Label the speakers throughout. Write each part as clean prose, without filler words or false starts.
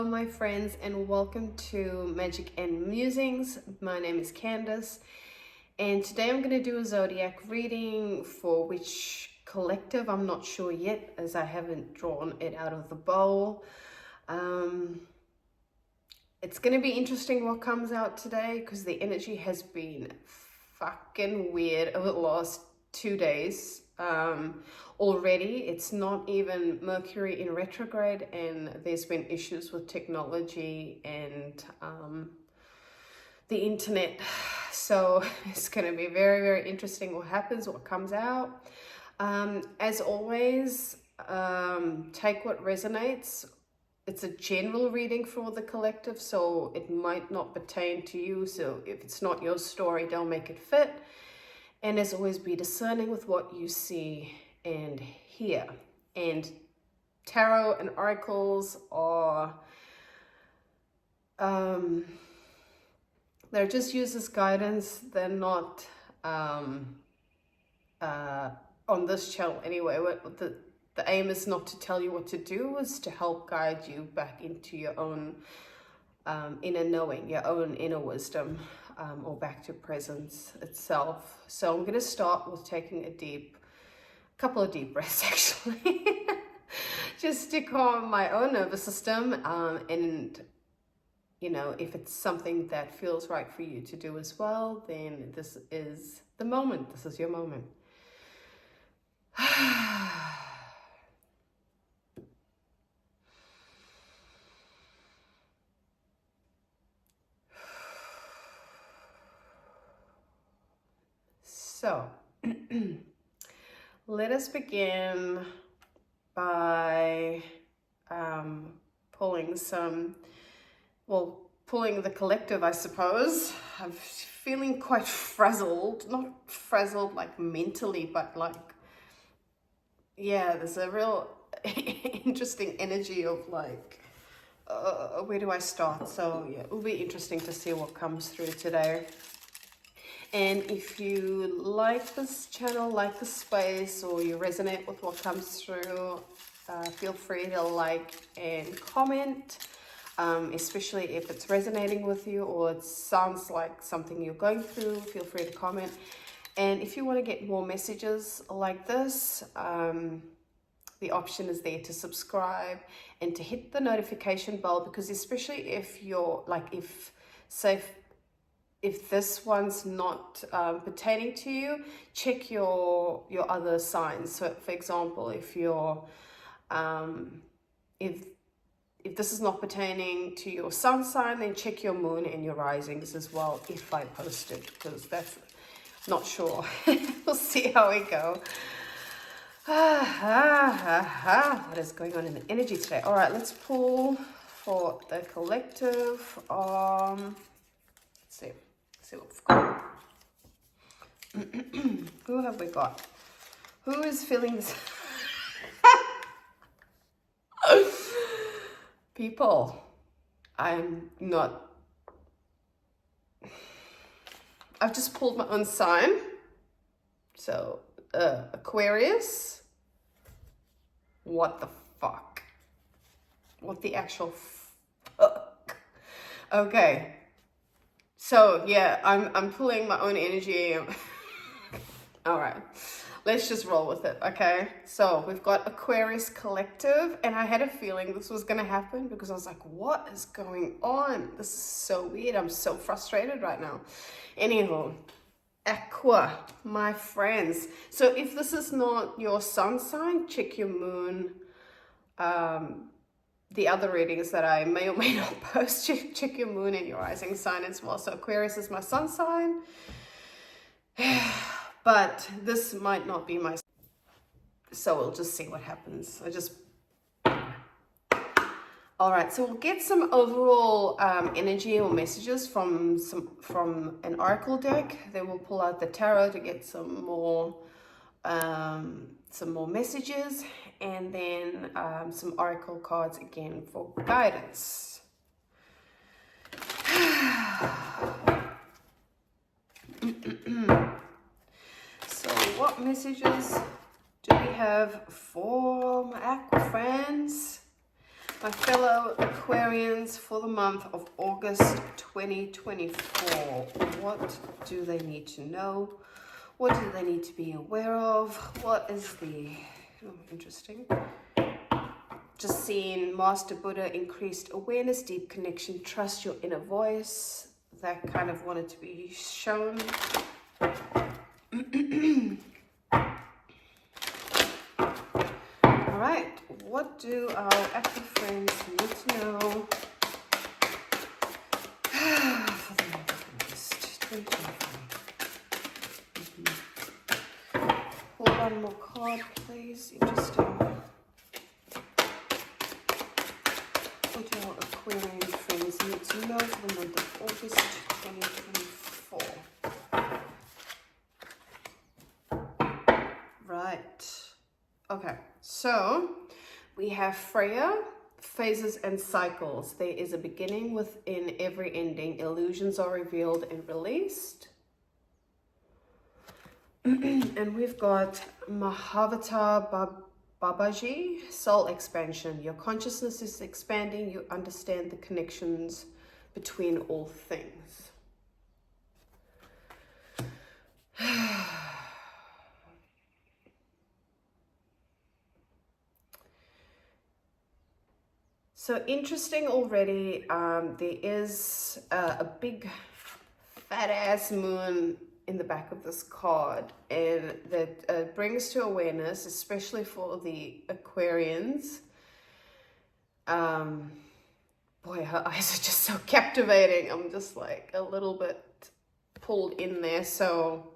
Speaker 1: Hello my friends and welcome to Magic and Musings. My name is Candace and today I'm going to do a zodiac reading for which collective I'm not sure yet, as I haven't drawn it out of the bowl. It's going to be interesting what comes out today because the energy has been fucking weird over the last 2 days. Already it's not even Mercury in retrograde and there's been issues with technology and the internet, so it's going to be very interesting what happens, what comes out. As always, take what resonates. It's a general reading for the collective, so it might not pertain to you, so if it's not your story, don't make it fit. And as always, be discerning with what you see and hear. And tarot and oracles are, they're just used as guidance. They're not on this channel anyway. The aim is not to tell you what to do, is to help guide you back into your own inner knowing, your own inner wisdom. Or back to presence itself. So I'm going to start with taking a couple of deep breaths actually, just to calm my own nervous system. And you know, if it's something that feels right for you to do as well, then this is the moment. This is your moment. So, let us begin by pulling the collective, I suppose. I'm feeling quite frazzled, not frazzled like mentally, but like, yeah, there's a real interesting energy of like, where do I start? So yeah, it will be interesting to see what comes through today. And if you like this channel, like the space, or you resonate with what comes through, feel free to like and comment, especially if it's resonating with you or it sounds like something you're going through, feel free to comment. And if you want to get more messages like this, the option is there to subscribe and to hit the notification bell, because especially if you're like, if this one's not pertaining to you, check your other signs. So for example, if you're if this is not pertaining to your sun sign, then check your moon and your risings as well if I post it, because that's not sure. We'll see how we go. What is going on in the energy today? All right, let's pull for the collective. Let's see what we've got. Who have we got? Who is feeling this? People, I've just pulled my own sign. So, Aquarius. What the fuck? What the actual fuck? Okay. So yeah, I'm pulling my own energy. All right, let's just roll with it, okay? So we've got Aquarius collective, and I had a feeling this was gonna happen because I was like, what is going on? This is so weird. I'm so frustrated right now. Anywho, Aqua, my friends. So if this is not your sun sign, check your moon. The other readings that I may or may not post, check your moon and your rising sign as well. So Aquarius is my sun sign, but this might not be my, so we'll just see what happens. All right, so we'll get some overall energy or messages from an oracle deck. Then we'll pull out the tarot to get some more messages, and then some oracle cards again for guidance. So what messages do we have for my Aqua friends? My fellow Aquarians, for the month of August 2024, what do they need to know? What do they need to be aware of? What is the... Oh, interesting. Just seeing Master Buddha, increased awareness, deep connection, trust your inner voice. That kind of wanted to be shown. All right, what do our active friends need to know for the month of August 2024? Pull one more card, please. Interesting. What do our Aquarian friends need to know for the month of August 2024? Right. Okay, so we have Freya, phases and cycles. There is a beginning within every ending. Illusions are revealed and released. And we've got Mahavata Babaji, soul expansion. Your consciousness is expanding. You understand the connections between all things. So interesting already, there is a big fat ass moon in the back of this card, and that brings to awareness, especially for the Aquarians. Boy, her eyes are just so captivating. I'm just like a little bit pulled in there. So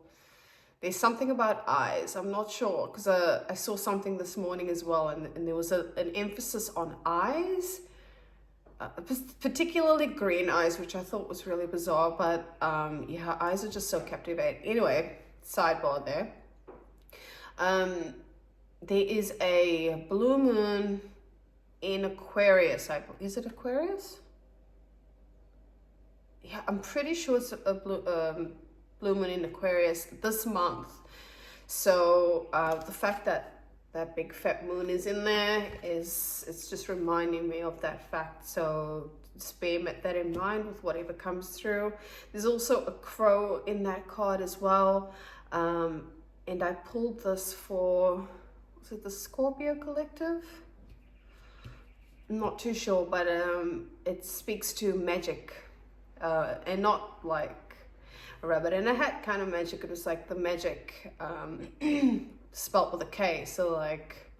Speaker 1: there's something about eyes. I'm not sure, because I saw something this morning as well, and there was an emphasis on eyes, particularly green eyes, which I thought was really bizarre. But yeah, her eyes are just so captivating. Anyway, sidebar there. There is a blue moon in Aquarius. Is it Aquarius? Yeah, I'm pretty sure it's a blue moon in Aquarius this month. So the fact that that big fat moon is in there it's just reminding me of that fact. So just bear that in mind with whatever comes through. There's also a crow in that card as well. And I pulled this for, was it the Scorpio Collective? I'm not too sure, but it speaks to magic. And not like a rabbit in a hat kind of magic. It was like the magic spelt with a K. So like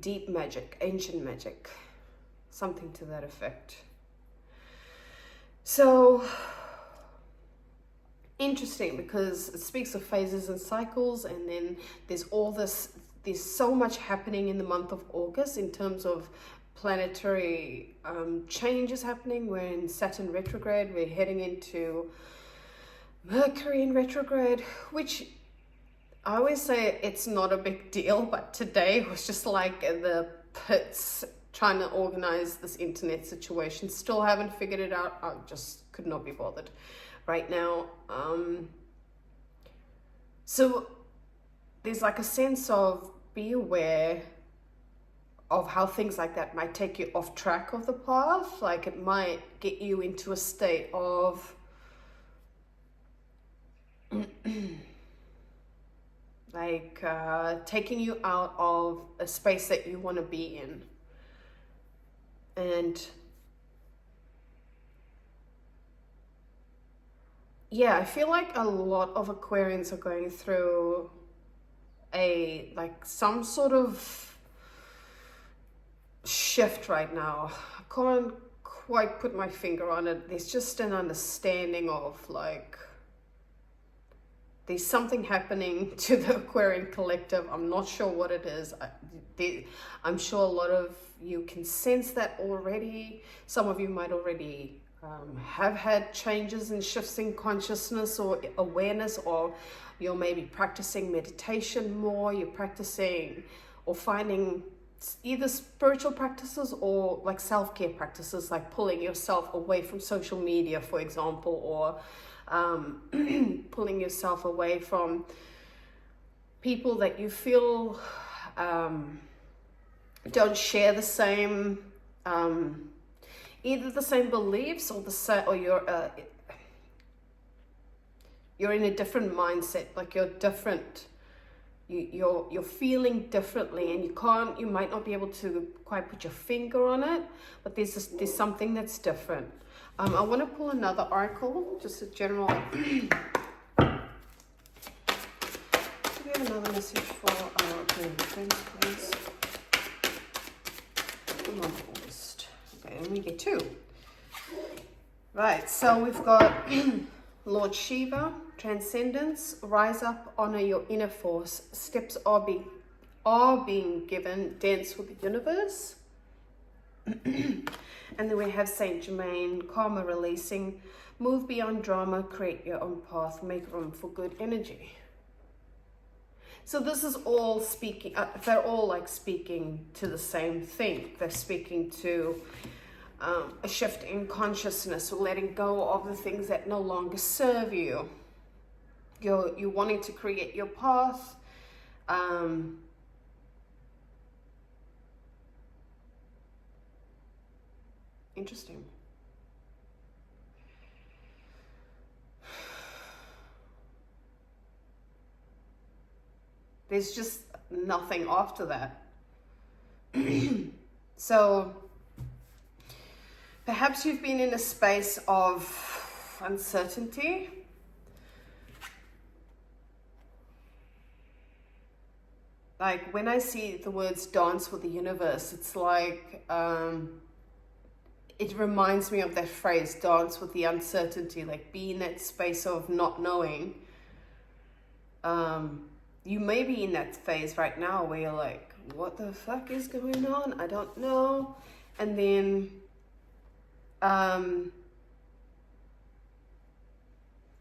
Speaker 1: deep magic, ancient magic, something to that effect. So interesting, because it speaks of phases and cycles, and then there's so much happening in the month of August in terms of planetary changes happening. We're in Saturn retrograde, we're heading into Mercury in retrograde, which I always say it's not a big deal, but today was just like the pits trying to organize this internet situation. Still haven't figured it out. I just could not be bothered right now. So there's like a sense of be aware of how things like that might take you off track of the path. Like it might get you into a state of like taking you out of a space that you want to be in. And yeah, I feel like a lot of Aquarians are going through some sort of shift right now. I can't quite put my finger on it. There's just an understanding of like there's something happening to the Aquarian collective. I'm not sure what it is. I'm sure a lot of you can sense that already. Some of you might already have had changes and shifts in consciousness or awareness, or you're maybe practicing meditation more, you're practicing or finding either spiritual practices or like self-care practices, like pulling yourself away from social media, for example, or pulling yourself away from people that you feel don't share the same either the same beliefs or the same, or you're in a different mindset, like you're different. You're feeling differently, and you might not be able to quite put your finger on it, but there's something that's different. I want to pull another oracle, just a general. Do we have another message for our friends, please? Come on, August. Okay, and we get 2. Right, so we've got Lord Shiva, transcendence, rise up, honor your inner force, steps are being given, dance with the universe. And then we have Saint Germain, karma releasing, move beyond drama, create your own path, make room for good energy. So this is all speaking, they're all like speaking to the same thing. They're speaking to a shift in consciousness, or letting go of the things that no longer serve you. You're wanting to create your path. Interesting. There's just nothing after that. So perhaps you've been in a space of uncertainty. Like when I see the words dance with the universe, it's like, it reminds me of that phrase, dance with the uncertainty, like be in that space of not knowing. You may be in that phase right now where you're like, what the fuck is going on? I don't know. And then,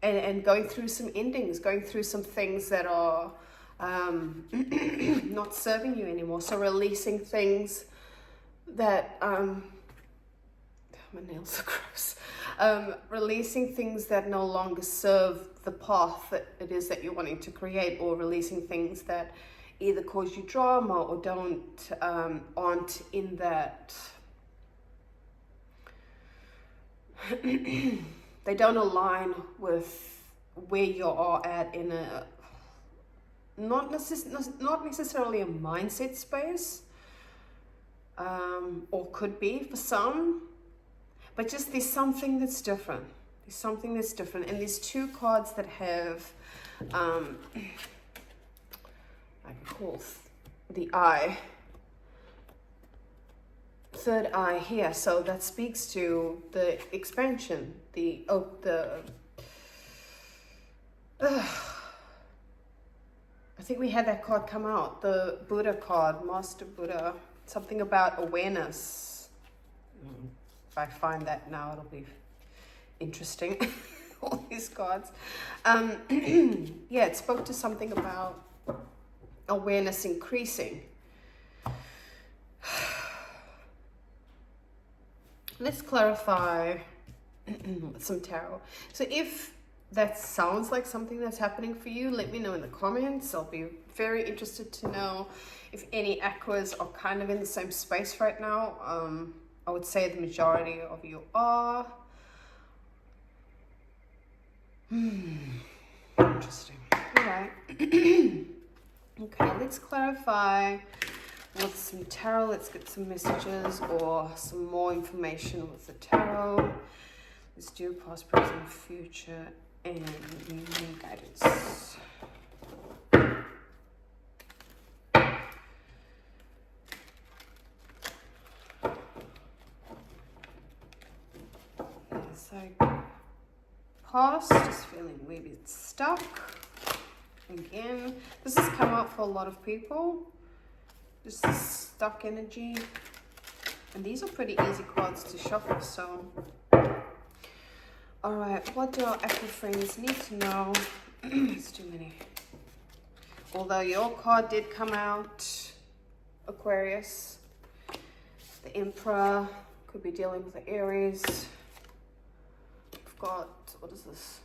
Speaker 1: and going through some endings, going through some things that are not serving you anymore. So releasing things that, my nails are gross. Releasing things that no longer serve the path that it is that you're wanting to create, or releasing things that either cause you drama or aren't in that, they don't align with where you are at in a, not necessarily a mindset space, or could be for some. But just there's something that's different. There's something that's different. And there's 2 cards that have, I can call the eye, third eye here. So that speaks to the expansion, I think we had that card come out, the Buddha card, Master Buddha, something about awareness. If I find that now, it'll be interesting. All these cards. Yeah, it spoke to something about awareness increasing. Let's clarify some tarot. So if that sounds like something that's happening for you, let me know in the comments. I'll be very interested to know if any aquas are kind of in the same space right now. I would say the majority of you are. Interesting. All right. Okay, let's clarify with some tarot. Let's get some messages or some more information with the tarot. Let's do past, present, future, and new guidance. So past, just feeling a wee bit stuck. Again, this has come up for a lot of people. Just stuck energy. And these are pretty easy cards to shuffle, so. Alright, what do our aqua friends need to know? It's too many. Although your card did come out, Aquarius. The Emperor could be dealing with the Aries. Got, what is this?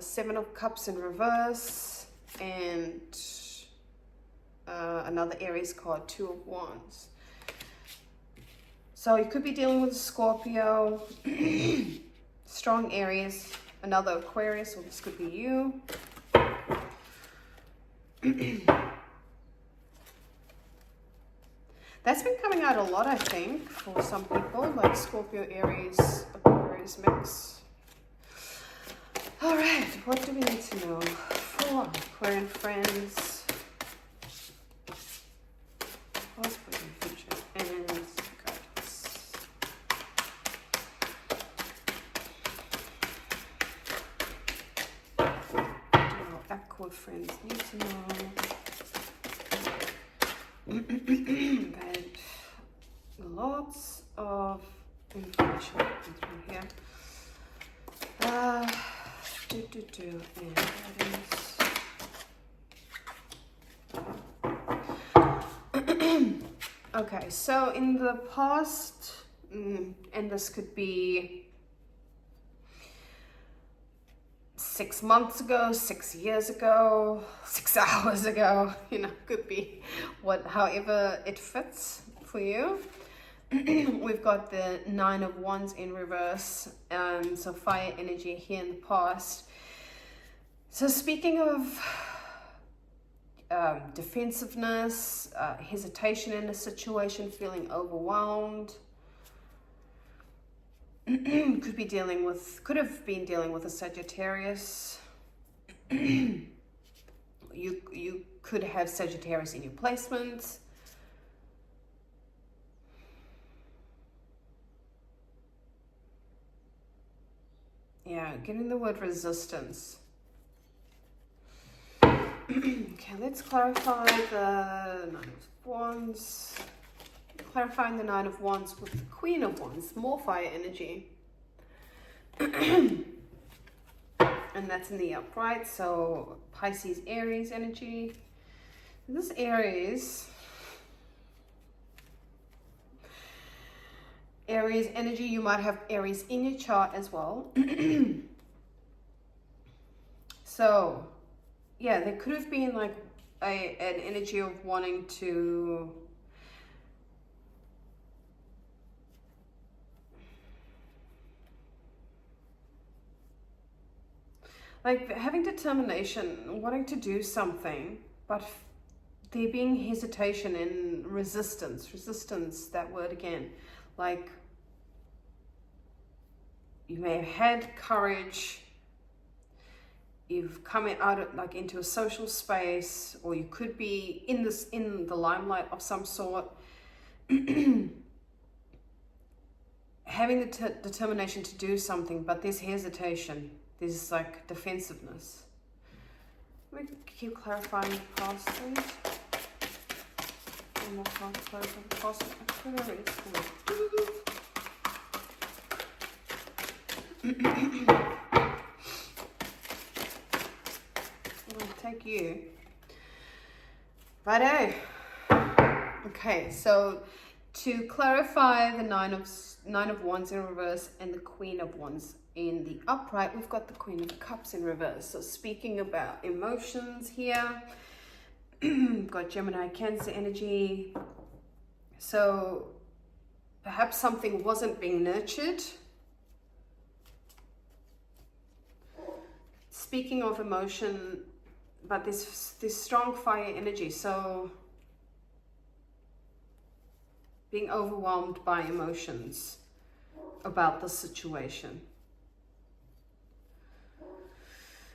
Speaker 1: 7 of Cups in reverse, and another Aries card, 2 of Wands. So you could be dealing with a Scorpio, strong Aries, another Aquarius, or this could be you. That's been coming out a lot, I think, for some people, like Scorpio, Aries, Aquarius mix. All right, what do we need to know for Aquarian friends? Past, present, future, and guidance. What do our Aqua friends need to know? That lots of information through here. And that is. Okay, so in the past, and this could be 6 months ago, 6 years ago, 6 hours ago, you know, could be however it fits for you. We've got the 9 of Wands in reverse, so fire energy here in the past. So speaking of defensiveness, hesitation in a situation, feeling overwhelmed, could have been dealing with a Sagittarius. You could have Sagittarius in your placements. Yeah, getting the word resistance. Okay, let's clarify the 9 of Wands. Clarifying the 9 of Wands with the Queen of Wands, more fire energy. And that's in the upright, so Pisces, Aries energy. This Aries energy, you might have Aries in your chart as well. So, yeah, there could have been like an energy of wanting to like having determination, wanting to do something, but there being hesitation and resistance, that word again. Like, you may have had courage, you've come out into a social space, or you could be in the limelight of some sort, having the determination to do something, but there's hesitation, there's like defensiveness. Let me keep clarifying the past, please. One more time to clarify the past. I'll take you. Righto. Okay, so to clarify the 9 of Wands in reverse and the Queen of Wands in the upright, we've got the Queen of Cups in reverse. So speaking about emotions here, got Gemini, Cancer energy. So perhaps something wasn't being nurtured. Speaking of emotion, but this strong fire energy, so being overwhelmed by emotions about the situation.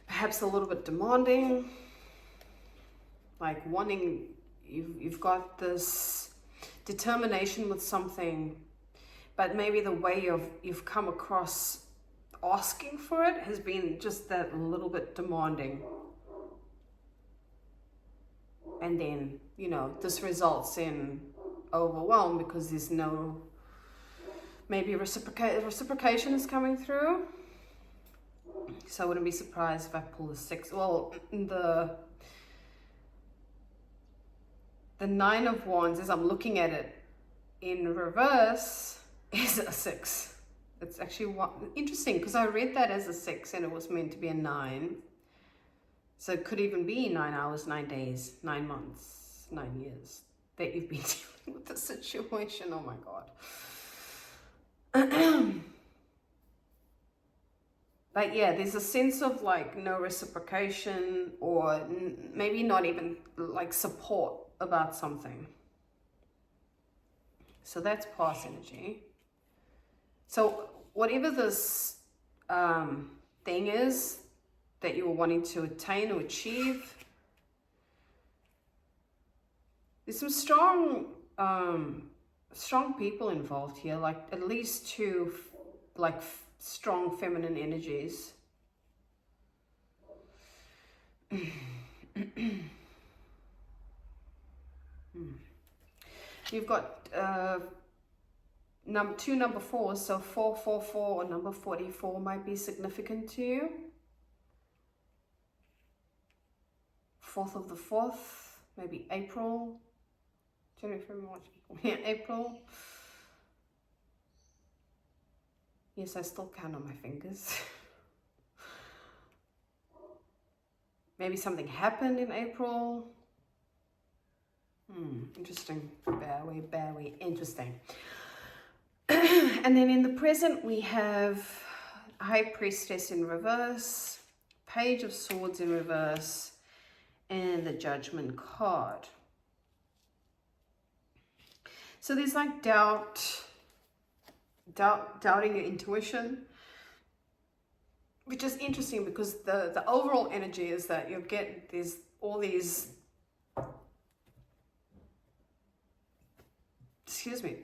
Speaker 1: Perhaps a little bit demanding, like wanting, you've got this determination with something, but maybe the way you've come across asking for it has been just that little bit demanding. And then, you know, this results in overwhelm because there's no, maybe reciprocation is coming through. So I wouldn't be surprised if I pull the 6. Well, the 9 of Wands, as I'm looking at it in reverse, is a 6. It's actually interesting because I read that as a 6 and it was meant to be a 9. So it could even be 9 hours, 9 days, 9 months, 9 years that you've been dealing with the situation. Oh my God. But yeah, there's a sense of like no reciprocation, or maybe not even like support about something. So that's past energy. So whatever this thing is that you were wanting to attain or achieve, there's some strong people involved here, like at least two like strong feminine energies. You've got two number fours, so 444 or number 44 might be significant to you. 4th of the 4th, maybe April, January, February, March, yeah, April. Yes, I still count on my fingers. Maybe something happened in April. Interesting. Very interesting. And then in the present, we have High Priestess in reverse, Page of Swords in reverse, and the Judgment card. So there's like doubting your intuition, which is interesting because the overall energy is that you'll get all these, excuse me,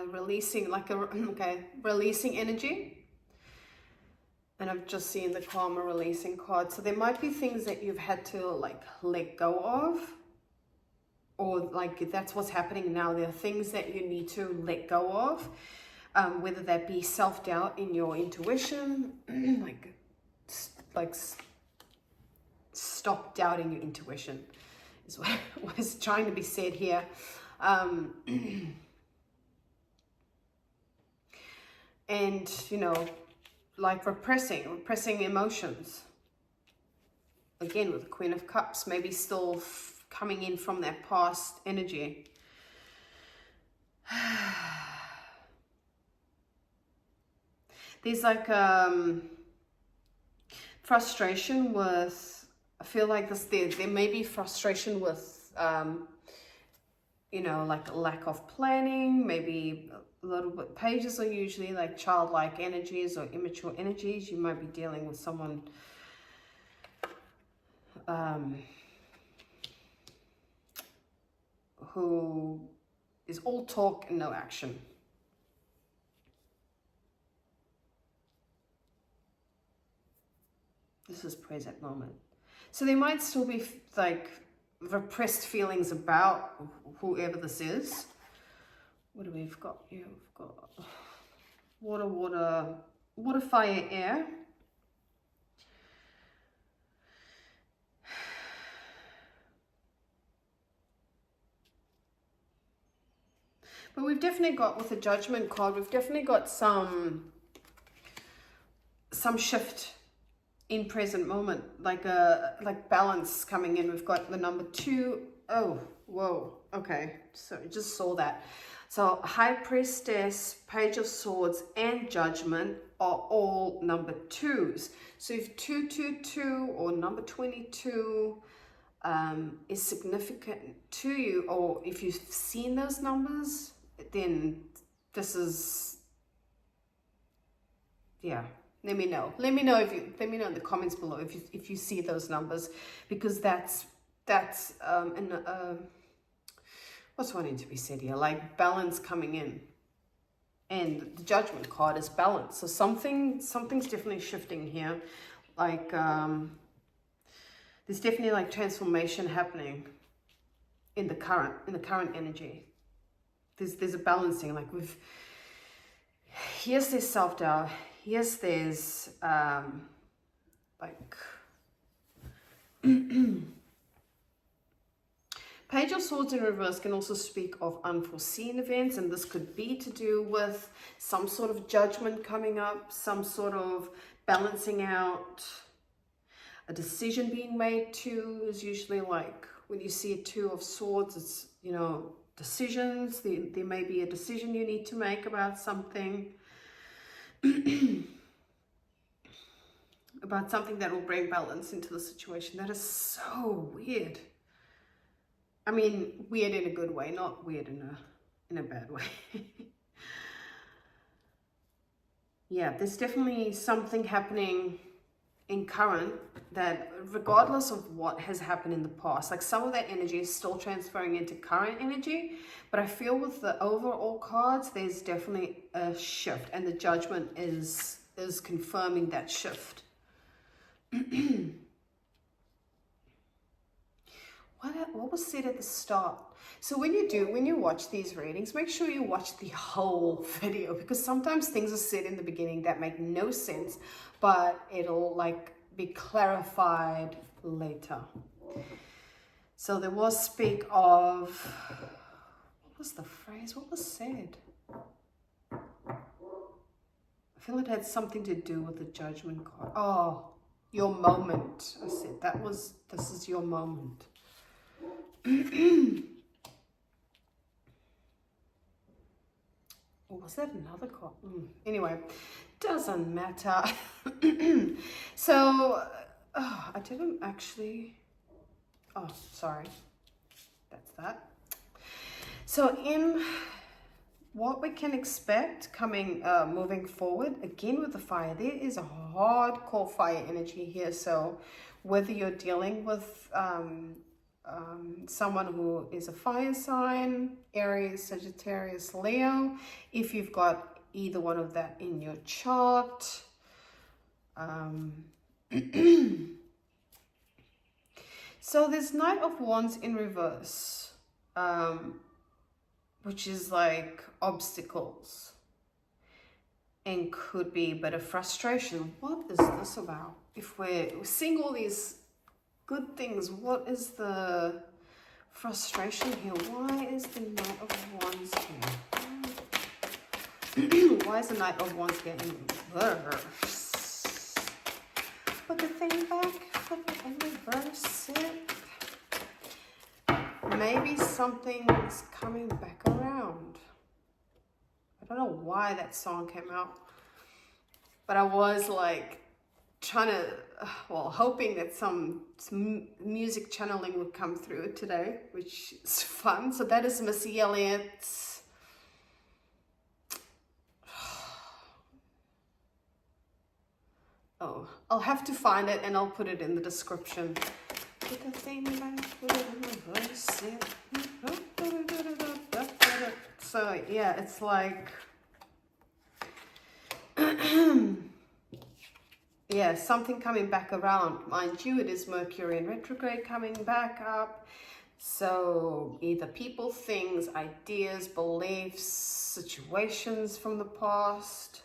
Speaker 1: releasing, like releasing energy. And I've just seen the Karma releasing card. So there might be things that you've had to like let go of, or like that's what's happening now. There are things that you need to let go of, whether that be self-doubt in your intuition, like stop doubting your intuition is what is trying to be said here. And you know, like repressing emotions. Again, with the Queen of Cups, maybe still coming in from that past energy. There's like frustration with, I feel like there may be frustration with, you know, like lack of planning, maybe a little bit. Pages are usually like childlike energies or immature energies. You might be dealing with someone who is all talk and no action. This is present moment. So there might still be like repressed feelings about whoever this is. What do we've got here? We've got water, fire, air. But we've definitely got, with the Judgment card, we've definitely got some shift in present moment, like balance coming in. We've got the number 2. Oh, whoa, okay, so just saw that. So High Priestess, Page of Swords, and Judgment are all number 2s. So if 222 or number 22 is significant to you, or if you've seen those numbers, then this is, yeah. Let me know. Let me know in the comments below if you see those numbers, because that's what's wanting to be said here, like balance coming in, and the Judgment card is balance. So something's definitely shifting here. Like there's definitely like transformation happening in the current energy. There's a balancing, like yes, there's self-doubt. Yes, there's like Page of Swords in reverse can also speak of unforeseen events, and this could be to do with some sort of judgment coming up, some sort of balancing out, a decision being made. 2 is usually like, when you see a 2 of Swords, it's, you know, decisions. There may be a decision you need to make about something. About something that will bring balance into the situation. That is so weird. I mean, weird in a good way, not weird in a bad way. Yeah, there's definitely something happening in current that, regardless of what has happened in the past, like some of that energy is still transferring into current energy, but I feel with the overall cards, there's definitely a shift, and the Judgment is confirming that shift. What was said at the start? So when you watch these readings, make sure you watch the whole video, because sometimes things are said in the beginning that make no sense, but it'll like be clarified later. So there was speak of, what was the phrase? What was said? I feel it had something to do with the Judgment card. Oh, your moment. I said this is your moment. Or was that another card? Anyway, doesn't matter. So, I didn't actually... Oh, sorry. That's that. So, in what we can expect coming, moving forward, again with the fire, there is a hardcore fire energy here. So, whether you're dealing with... someone who is a fire sign, Aries, Sagittarius, Leo, if you've got either one of that in your chart. So there's Knight of Wands in reverse, which is like obstacles, and could be a bit of frustration. What is this about? If we're seeing all these good things, what is the frustration here? Why is the Knight of Wands here? Why is the Knight of Wands here in reverse? Put the thing back, put it in reverse. Maybe something's coming back around. I don't know why that song came out, but I was like trying to, hoping that some music channeling would come through today, which is fun. So that is Missy Elliott's oh, I'll have to find it and I'll put it in the description. Put the thing back, put it in reverse. So yeah, it's like yeah, something coming back around. Mind you, it is Mercury in retrograde coming back up. So either people, things, ideas, beliefs, situations from the past.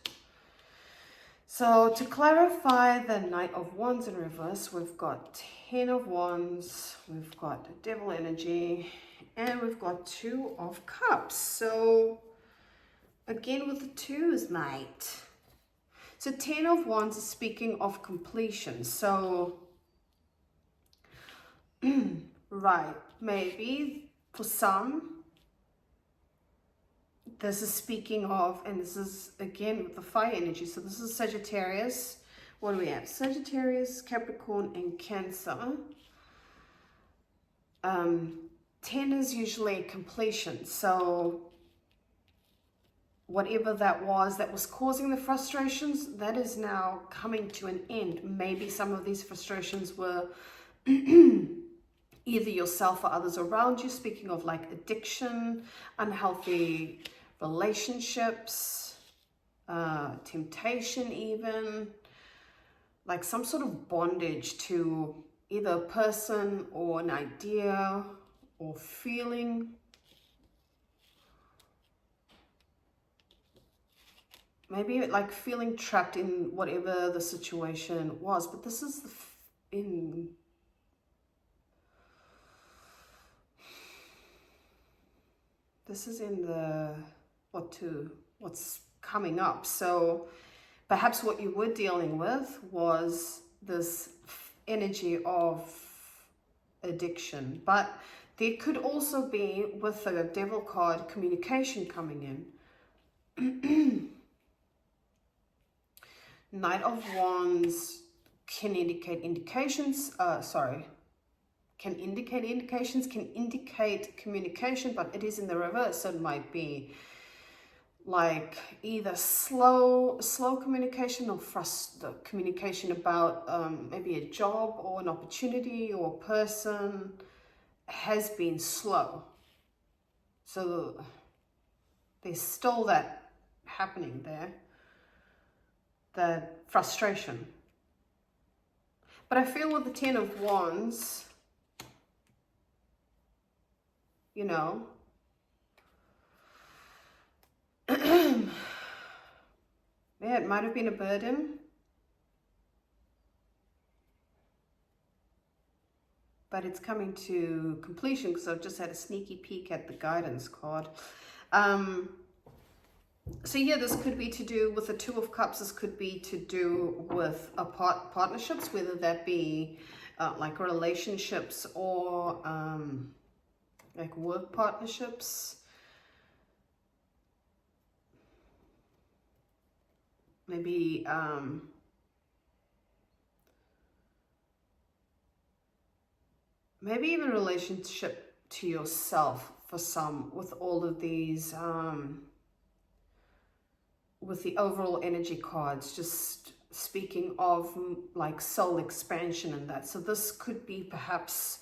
Speaker 1: So to clarify the Knight of Wands in reverse, we've got 10 of Wands, we've got Devil energy, and we've got 2 of Cups. So again with the 2s, mate. So 10 of Wands is speaking of completion. So, right, maybe for some, this is speaking of, and this is again with the fire energy. So this is Sagittarius. What do we have? Sagittarius, Capricorn, and Cancer. 10 is usually completion. So whatever that was causing the frustrations, that is now coming to an end. Maybe some of these frustrations were either yourself or others around you, speaking of like addiction, unhealthy relationships, temptation even, like some sort of bondage to either a person or an idea or feeling. Maybe like feeling trapped in whatever the situation was, but this is in the what's coming up. So perhaps what you were dealing with was this energy of addiction, but there could also be, with the Devil card, communication coming in. Knight of Wands can indicate indications, can indicate communication, but it is in the reverse, so it might be like either slow communication, or the communication about maybe a job or an opportunity or a person has been slow. So there's still that happening there, that frustration. But I feel with the Ten of Wands, you know, yeah, it might have been a burden, but it's coming to completion, because I've just had a sneaky peek at the guidance card. So yeah, this could be to do with the Two of Cups. This could be to do with partnerships, whether that be like relationships or like work partnerships. Maybe maybe even a relationship to yourself for some, with all of these with the overall energy cards, just speaking of like soul expansion and that. So this could be perhaps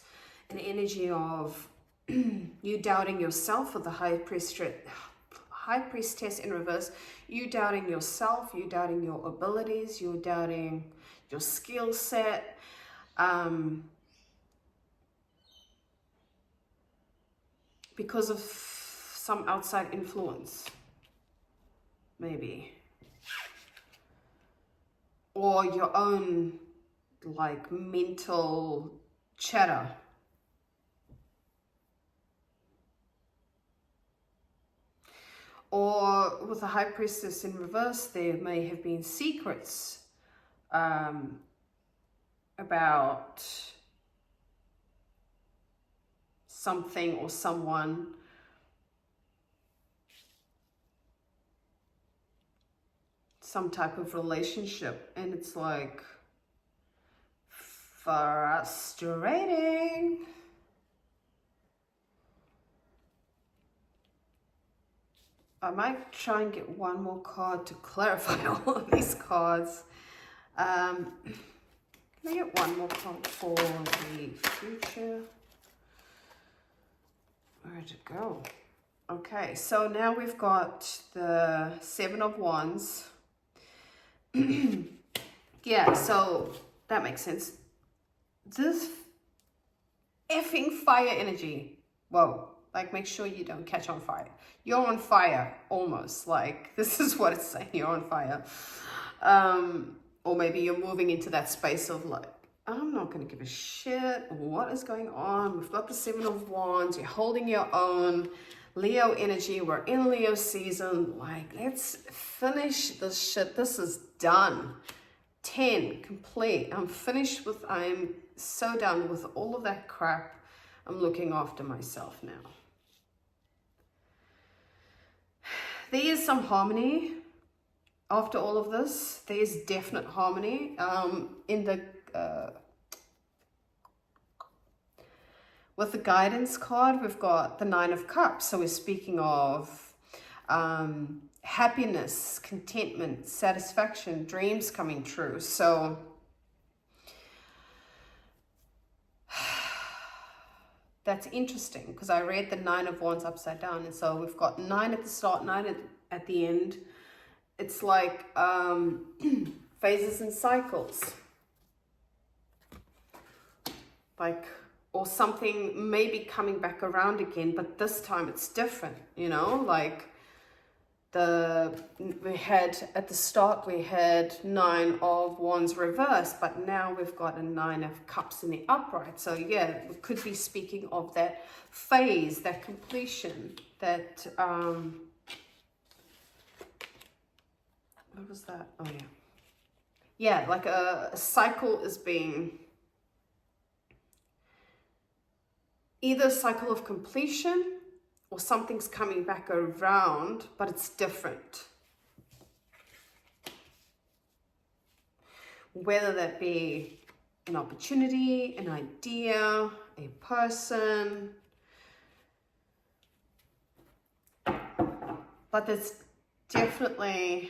Speaker 1: an energy of you doubting yourself, with the High Priestess in reverse. You doubting yourself, you doubting your abilities, you doubting your skill set. Because of some outside influence, maybe. Or your own like mental chatter. Or with the High Priestess in reverse, there may have been secrets about something or someone. Some type of relationship, and it's like frustrating. I might try and get one more card to clarify all of these cards. Can I get one more card for the future? Where'd it go? Okay, so now we've got the Seven of Wands. Yeah, so that makes sense. This effing fire energy. Whoa, like make sure you don't catch on fire. You're on fire, almost. Like, this is what it's saying, you're on fire. Or maybe you're moving into that space of like, I'm not going to give a shit what is going on. We've got the Seven of Wands. You're holding your own. Leo energy. We're in Leo season. Like, let's finish this shit. This is done. 10, complete. I'm so done with all of that crap. I'm looking after myself now. There is some harmony after all of this. There is definite harmony in the with the guidance card. We've got the Nine of Cups, so we're speaking of happiness, contentment, satisfaction, dreams coming true. So that's interesting, because I read the Nine of Wands upside down, and so we've got 9 at the start, 9 at the end. It's like phases and cycles, like, or something maybe coming back around again, but this time it's different, you know, like we had at the start, we had 9 of Wands reverse, but now we've got a 9 of Cups in the upright. So yeah, we could be speaking of that phase, that completion, that what was that? Oh yeah, like a cycle is being either a cycle of completion or something's coming back around, but it's different. Whether that be an opportunity, an idea, a person. But there's definitely,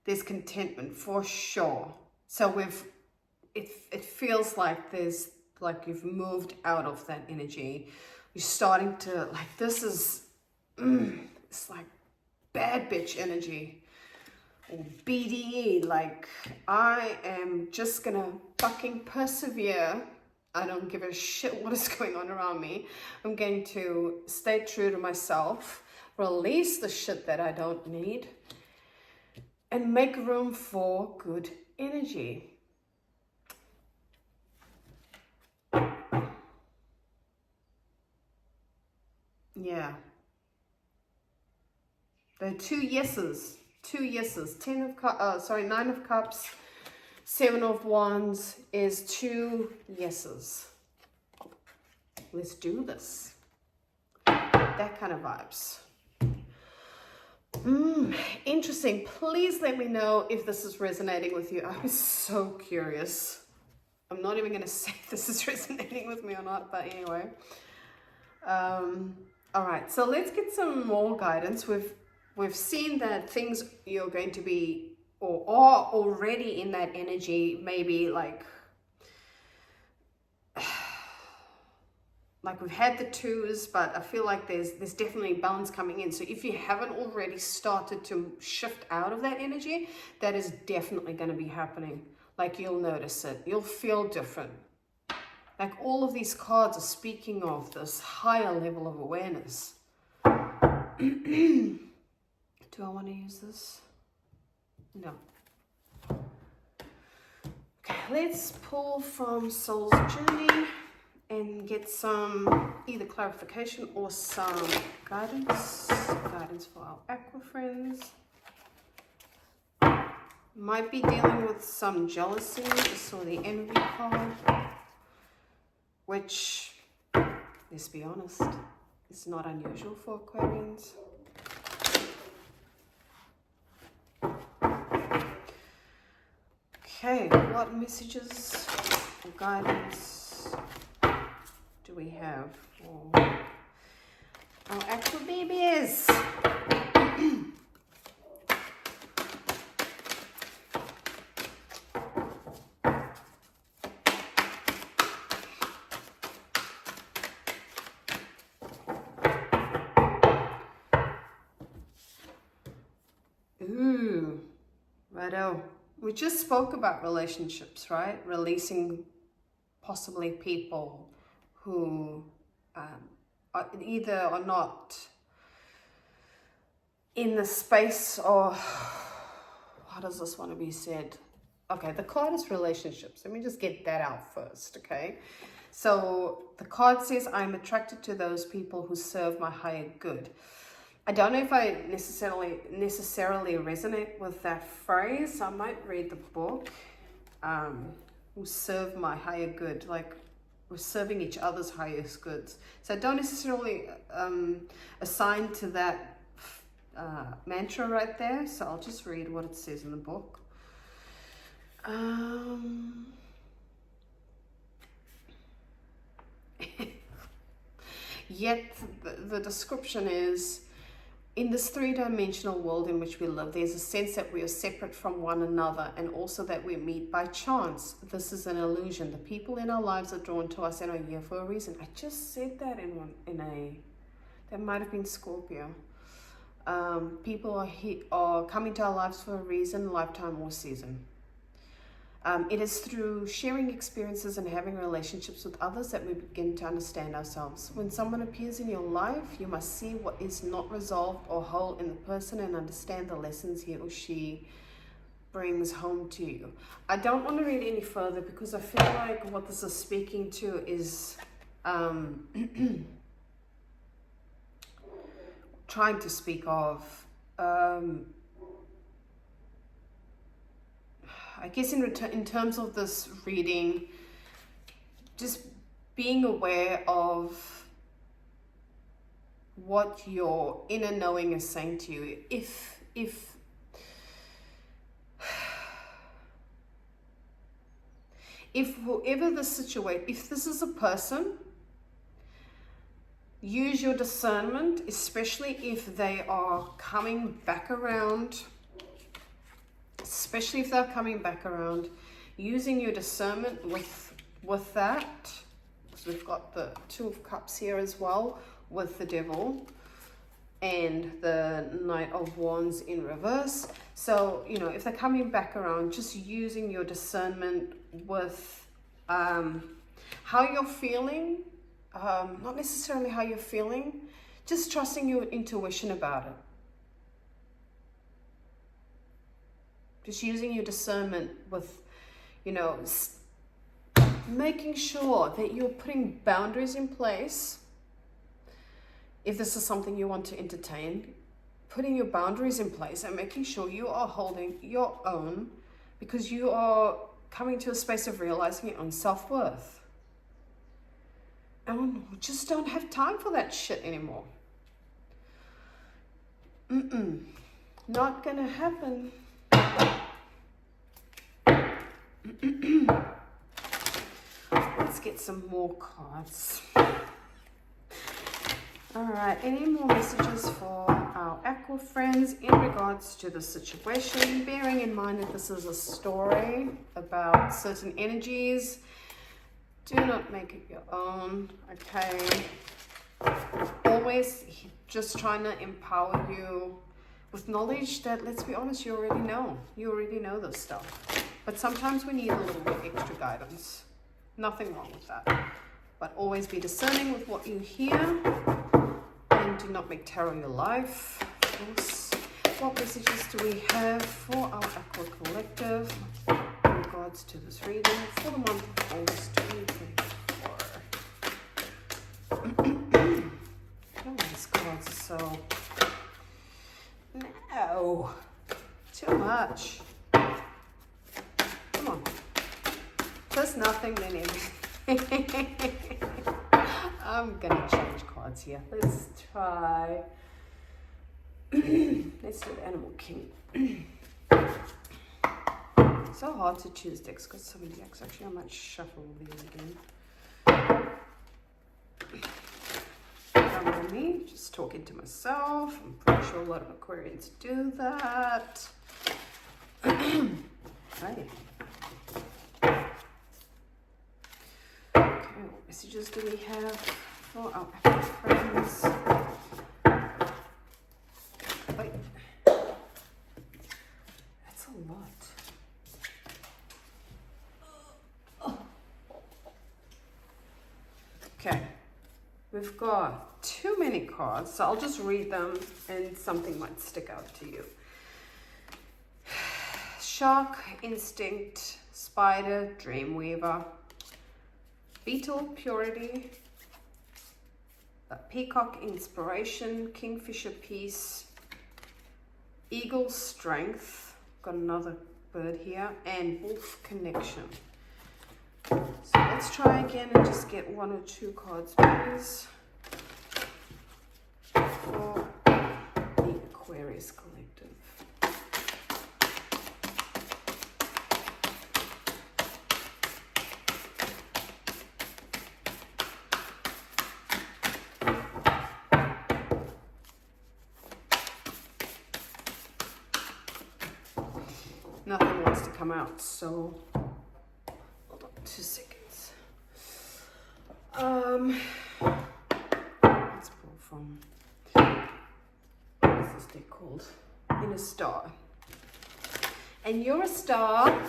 Speaker 1: there's contentment for sure. So it feels like you've moved out of that energy. You're starting to, like, this is, it's like bad bitch energy. Or BDE, like, I am just gonna fucking persevere. I don't give a shit what is going on around me. I'm going to stay true to myself, release the shit that I don't need, and make room for good energy. Yeah. There are two yeses. 9 of Cups, 7 of Wands is 2 yeses. Let's do this. That kind of vibes. Interesting. Please let me know if this is resonating with you. I'm so curious. I'm not even going to say if this is resonating with me or not, but anyway. All right, so let's get some more guidance. We've seen that things you're going to be or are already in that energy, maybe like we've had the 2s, but I feel like there's definitely balance coming in. So if you haven't already started to shift out of that energy, that is definitely going to be happening. Like, you'll notice it. You'll feel different. Like, all of these cards are speaking of this higher level of awareness. Do I want to use this? No. Okay, let's pull from Soul's Journey and get some either clarification or some guidance for our Aqua friends. Might be dealing with some jealousy. I saw the envy card, which, let's be honest, is not unusual for Aquarians. Okay, what messages or guidance do we have for our Aqua babies? Ooh, righto. We just spoke about relationships, right? Releasing possibly people who either are not in the space, or how does this want to be said? Okay, the card is relationships. Let me just get that out first, okay? So the card says, I'm attracted to those people who serve my higher good. I don't know if I necessarily resonate with that phrase. I might read the book. Who serve my higher good, like we're serving each other's highest goods. So I don't necessarily assign to that mantra right there. So I'll just read what it says in the book. Yet the description is, in this three-dimensional world in which we live, there's a sense that we are separate from one another, and also that we meet by chance. This is an illusion. The people in our lives are drawn to us and are here for a reason. I just said that that might have been Scorpio. People are coming to our lives for a reason, lifetime or season. It is through sharing experiences and having relationships with others that we begin to understand ourselves. When someone appears in your life, you must see what is not resolved or whole in the person and understand the lessons he or she brings home to you. I don't want to read any further because I feel like what this is speaking to is trying to speak of I guess in terms of this reading, just being aware of what your inner knowing is saying to you. If whoever the situation, if this is a person, use your discernment, especially if they are coming back around, using your discernment with that. So we've got the Two of Cups here as well with the Devil and the Knight of Wands in reverse. So, you know, if they're coming back around, just using your discernment with how you're feeling, not necessarily how you're feeling, just trusting your intuition about it. Just using your discernment with, you know, making sure that you're putting boundaries in place. If this is something you want to entertain, putting your boundaries in place and making sure you are holding your own, because you are coming to a space of realizing your own self-worth. And we just don't have time for that shit anymore. Not gonna happen. Let's get some more cards. Alright, any more messages for our Aqua friends in regards to the situation? Bearing in mind that this is a story about certain energies. Do not make it your own, okay? Always just trying to empower you with knowledge that, let's be honest, you already know. You already know this stuff. But sometimes we need a little bit extra guidance. Nothing wrong with that. But always be discerning with what you hear. And do not make tarot your life, of course. What messages do we have for our Aqua Collective in regards to this reading for the month of August 2024? Oh, these cards are so... No! Too much. Come on. First nothing, then everything. I'm gonna change cards here. Let's try. Let's do the Animal King. So hard to choose decks because so many decks. Actually, I might shuffle these again. Don't mind me, just talking to myself. I'm pretty sure a lot of Aquarians do that. Right. What messages do we have for our Aqua friends? Wait. That's a lot. Okay. We've got too many cards, so I'll just read them and something might stick out to you. Shark, Instinct, Spider, Dreamweaver, Beetle, Purity, Peacock, Inspiration, Kingfisher, Peace, Eagle, Strength, got another bird here, and Wolf, Connection. So let's try again and just get one or two cards, please, for the Aquarius Collective. Nothing wants to come out, so hold on 2 seconds. Let's pull from, what's this deck called? In a Star. And you're a star.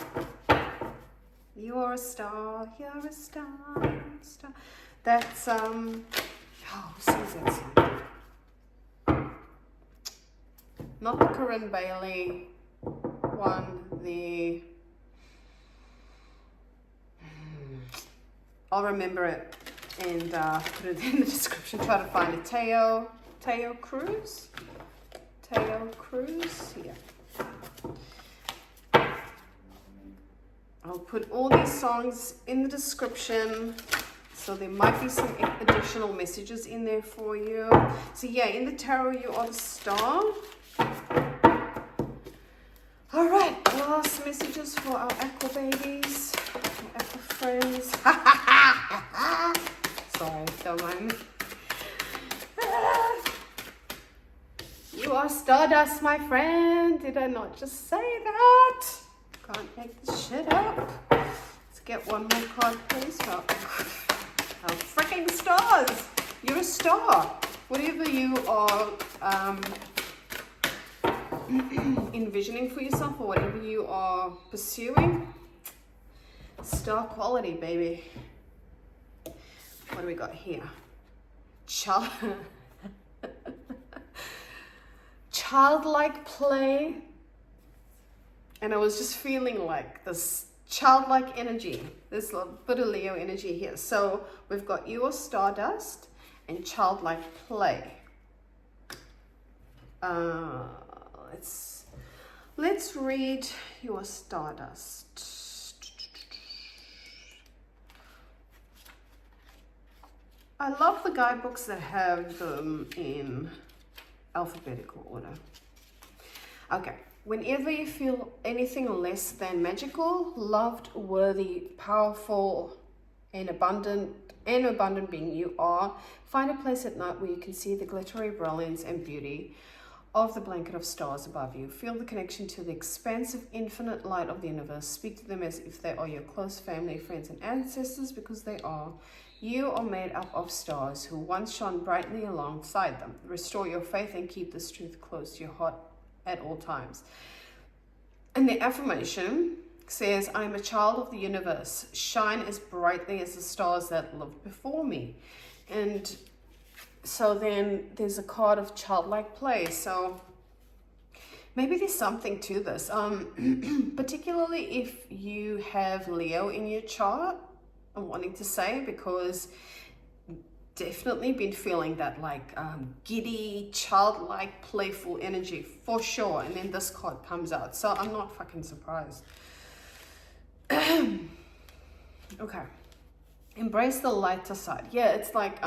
Speaker 1: You're a star. You're a star. Star. That's oh, who sings that song? Not the Corinne Bailey one, the I'll remember it and put it in the description. Try to find it. Teo Cruz. Yeah. I'll put all these songs in the description So there might be some additional messages in there for you. So yeah, in the tarot, you are the Star. All right, last messages for our aqua babies, our aqua friends. Sorry, don't mind me. You are Stardust, my friend. Did I not just say that? Can't make this shit up. Let's get one more card, please. Oh, freaking stars. You're a star. Whatever you are envisioning for yourself or whatever you are pursuing, star quality, baby. What do we got here? Childlike play. And I was just feeling like this childlike energy, this little bit of Leo energy here. So we've got your Stardust and childlike play. Let's read your Stardust. I love the guidebooks that have them in alphabetical order. Okay. Whenever you feel anything less than magical, loved, worthy, powerful, and abundant being you are, find a place at night where you can see the glittery brilliance and beauty of the blanket of stars above you. Feel the connection to the expansive, infinite light of the universe. Speak to them as if they are your close family, friends, and ancestors, because they are. You are made up of stars who once shone brightly alongside them. Restore your faith and keep this truth close to your heart at all times. And the affirmation says, I am a child of the universe. Shine as brightly as the stars that lived before me. And so then there's a card of childlike play. So maybe there's something to this. Particularly if you have Leo in your chart, I'm wanting to say, because definitely been feeling that like giddy, childlike, playful energy for sure. And then this card comes out. So I'm not fucking surprised. Okay. Embrace the lighter side. Yeah, it's like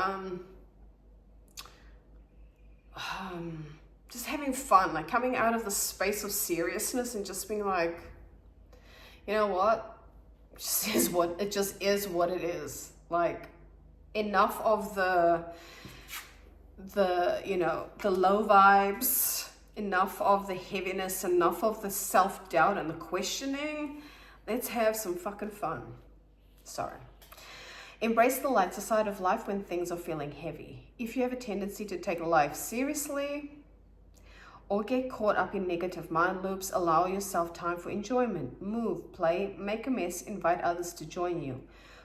Speaker 1: just having fun, like coming out of the space of seriousness and just being like, you know what? It just is what it is. Like, enough of the low vibes, enough of the heaviness, enough of the self-doubt and the questioning. Let's have some fucking fun. Sorry. Embrace the lighter side of life when things are feeling heavy. If you have a tendency to take life seriously or get caught up in negative mind loops, allow yourself time for enjoyment. Move, play, make a mess, invite others to join you.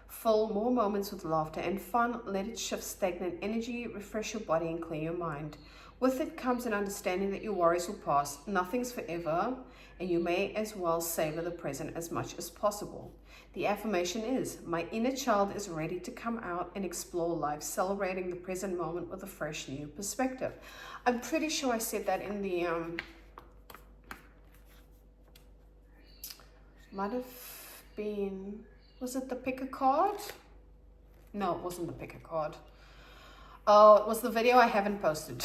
Speaker 1: Fill more moments with laughter and fun. Let it shift stagnant energy, refresh your body and clear your mind. With it comes an understanding that your worries will pass. Nothing's forever, and you may as well savor the present as much as possible. The affirmation is, my inner child is ready to come out and explore life, celebrating the present moment with a fresh new perspective. I'm pretty sure I said that in the, might have been, was it the pick a card? No, it wasn't the pick a card. Oh, it was the video I haven't posted.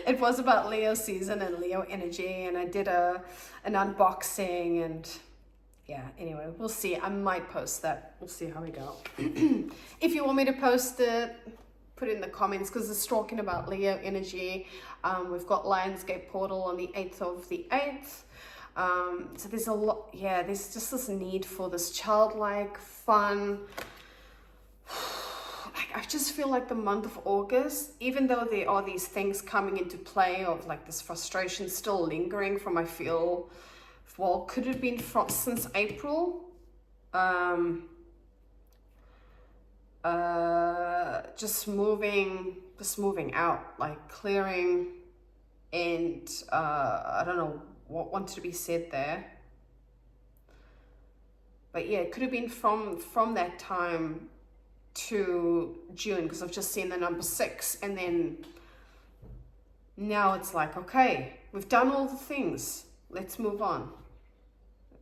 Speaker 1: It was about Leo season and Leo energy, and I did an unboxing, and yeah, anyway, we'll see. I might post that. We'll see how we go. If you want me to post it, put it in the comments, because it's talking about Leo energy. We've got Lionsgate Portal on the 8th of the 8th. So there's a lot, yeah, there's just this need for this childlike fun. I just feel like the month of August, even though there are these things coming into play of like this frustration still lingering from, I feel, well, could it have been since April? Just moving out, like clearing, and I don't know what wanted to be said there. But yeah, it could have been from that time to June, because I've just seen the number 6, and then now it's like, okay, we've done all the things, let's move on.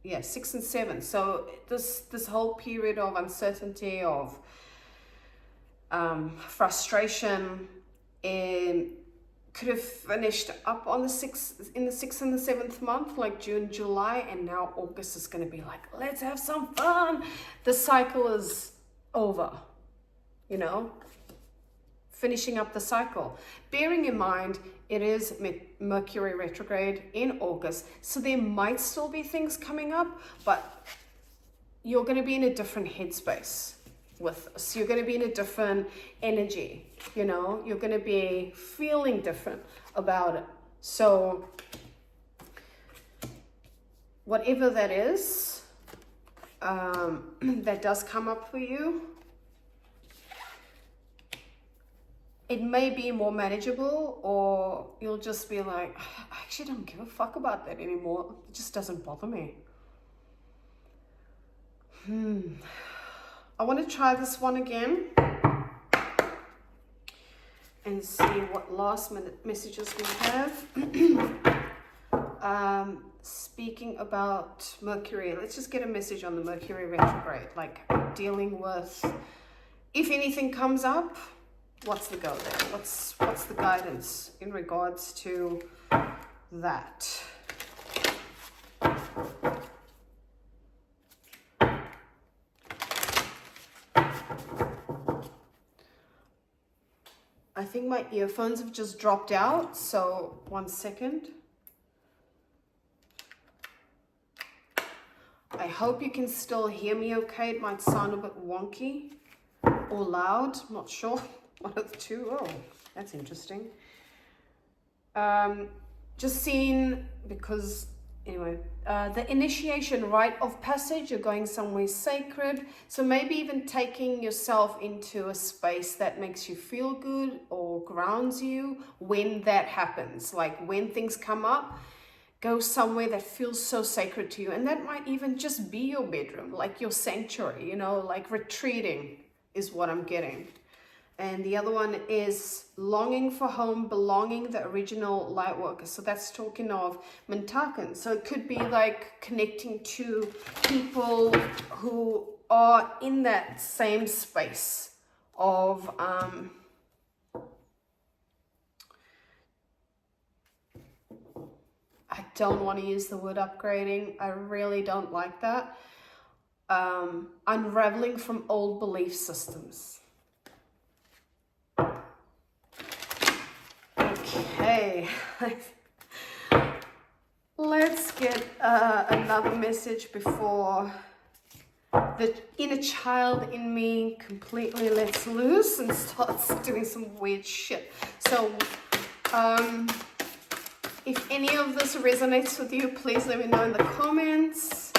Speaker 1: yeah, 6 and 7. So this whole period of uncertainty, of frustration, could have finished up on the 6th, in the 6th and the 7th month, like June, July, and now August is going to be like, let's have some fun. The cycle is over, you know, finishing up the cycle. Bearing in mind, it is Mercury retrograde in August, so there might still be things coming up, but you're going to be in a different headspace with this. You're going to be in a different energy, you know, you're going to be feeling different about it. So whatever that is, that does come up for you, it may be more manageable, or you'll just be like, I actually don't give a fuck about that anymore. It just doesn't bother me. I want to try this one again and see what last minute messages we have. Speaking about Mercury, let's just get a message on the Mercury retrograde, like dealing with, if anything comes up, what's the go there? What's the guidance in regards to that? I think my earphones have just dropped out, so 1 second. I hope you can still hear me okay. It might sound a bit wonky or loud, I'm not sure. One of the two. Oh, that's interesting. Just seeing, because anyway, the initiation rite of passage, you're going somewhere sacred, so maybe even taking yourself into a space that makes you feel good or grounds you when that happens. Like when things come up, go somewhere that feels so sacred to you, and that might even just be your bedroom, like your sanctuary, you know, like retreating is what I'm getting. And the other one is longing for home, belonging, the original light worker. So that's talking of Mintakan. So it could be like connecting to people who are in that same space of I don't want to use the word upgrading. I really don't like that. Unraveling from old belief systems. Okay, let's get another message before the inner child in me completely lets loose and starts doing some weird shit. So, if any of this resonates with you, please let me know in the comments.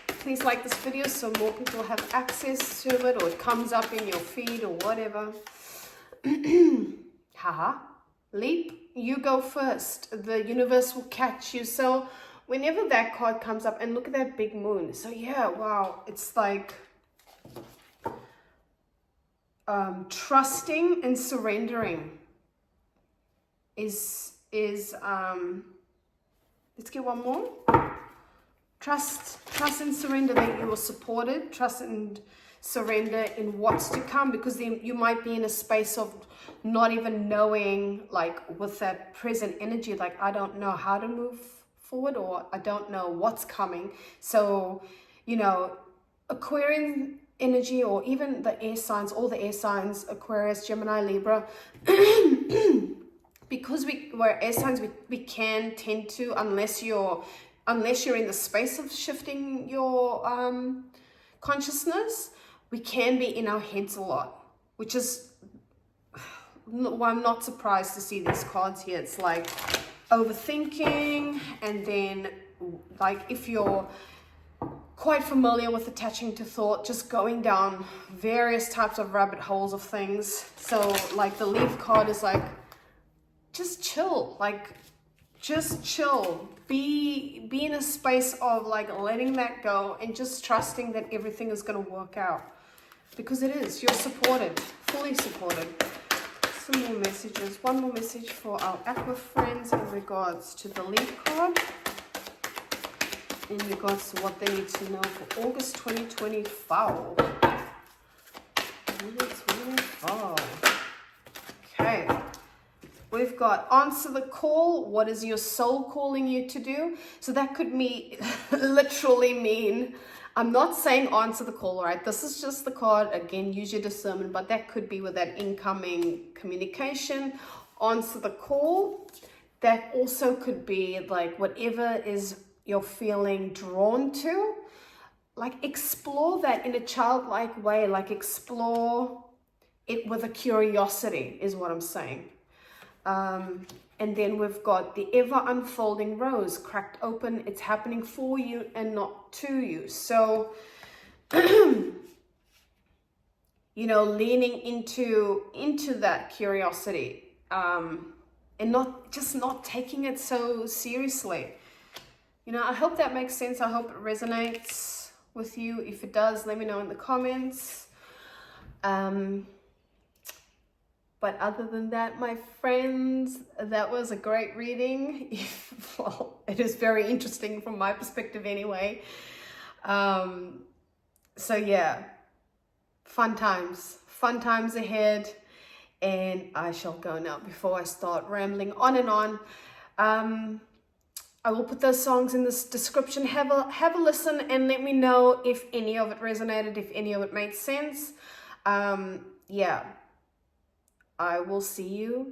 Speaker 1: Please like this video so more people have access to it, or it comes up in your feed or whatever. Haha. Leap, you go first. The universe will catch you. So whenever that card comes up, and look at that big moon. So yeah, wow, it's like trusting and surrendering is let's get one more. Trust and surrender that you are supported. Trust and surrender in what's to come, because then you might be in a space of not even knowing, like with that present energy, like I don't know how to move forward, or I don't know what's coming. So, you know, Aquarian energy, or even the air signs, all the air signs, Aquarius, Gemini, Libra, because we're air signs, we can tend to, unless you're in the space of shifting your consciousness, we can be in our heads a lot, which is why I'm not surprised to see these cards here. It's like overthinking, and then like if you're quite familiar with attaching to thought, just going down various types of rabbit holes of things. So like the leaf card is like, just chill, like just chill, be in a space of like letting that go and just trusting that everything is going to work out, because it is. You're supported, fully supported. Some more messages. One more message for our Aqua friends in regards to the leaf card. in regards to what they need to know for August 2024. Okay. We've got answer the call. What is your soul calling you to do? So that could literally mean, I'm not saying answer the call, right? This is just the card. Again, use your discernment, but that could be with that incoming communication. Answer the call. That also could be like whatever is you're feeling drawn to. Like explore that in a childlike way. Like explore it with a curiosity is what I'm saying. And then we've got the ever unfolding rose cracked open. It's happening for you and not to you. So, you know, leaning into that curiosity, and not taking it so seriously. You know, I hope that makes sense. I hope it resonates with you. If it does, let me know in the comments. But other than that, my friends, that was a great reading. Well, it is very interesting from my perspective anyway. So yeah, fun times ahead. And I shall go now before I start rambling on and on. I will put those songs in this description. Have a listen and let me know if any of it resonated, if any of it made sense. Yeah. I will see you